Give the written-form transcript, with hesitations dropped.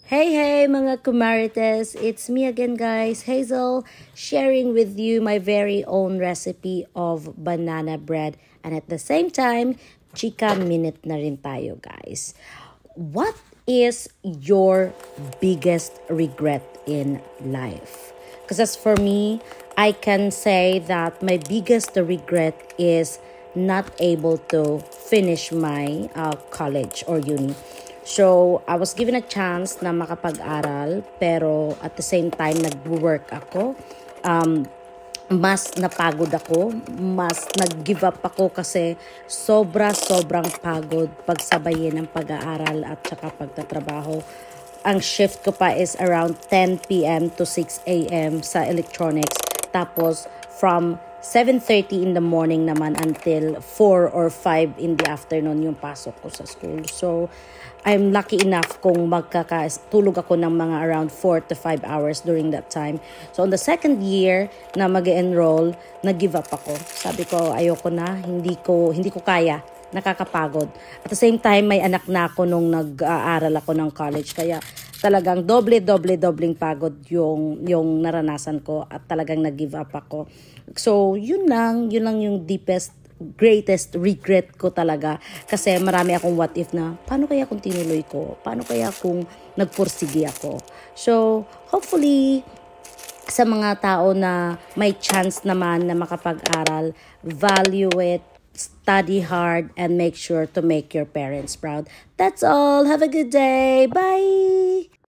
Hey, hey, mga kumarites! It's me again, guys, Hazel, sharing with you my very own recipe of banana bread. And at the same time, chika minute na rin tayo, guys. What is your biggest regret in life? Because as for me, I can say that my biggest regret is not able to finish my college or uni. So, I was given a chance na makapag-aral, pero at the same time, nag-work ako. Mas napagod ako, mas nag-give up ako kasi sobrang pagod pagsabayin ng pag-aaral at saka pagtatrabaho. Ang shift ko pa is around 10 p.m. to 6 a.m. sa electronics. Tapos, from 7:30 in the morning naman until 4 or 5 in the afternoon yung pasok ko sa school. So, I'm lucky enough kung magkakatulog ako ng mga around 4 to 5 hours during that time. So, on the second year na mag-enroll, nag-give up ako. Sabi ko, ayoko na, hindi ko kaya, nakakapagod. At the same time, may anak na ako nung nag-aaral ako ng college. Kaya talagang dobleng pagod yung naranasan ko at talagang nag-give up ako. So, yun lang yung greatest regret ko talaga. Kasi marami akong what if na, paano kaya kung tinuloy ko? Paano kaya kung nagpursige ako? So, hopefully, sa mga tao na may chance naman na makapag-aral, value it, study hard, and make sure to make your parents proud. That's all. Have a good day. Bye!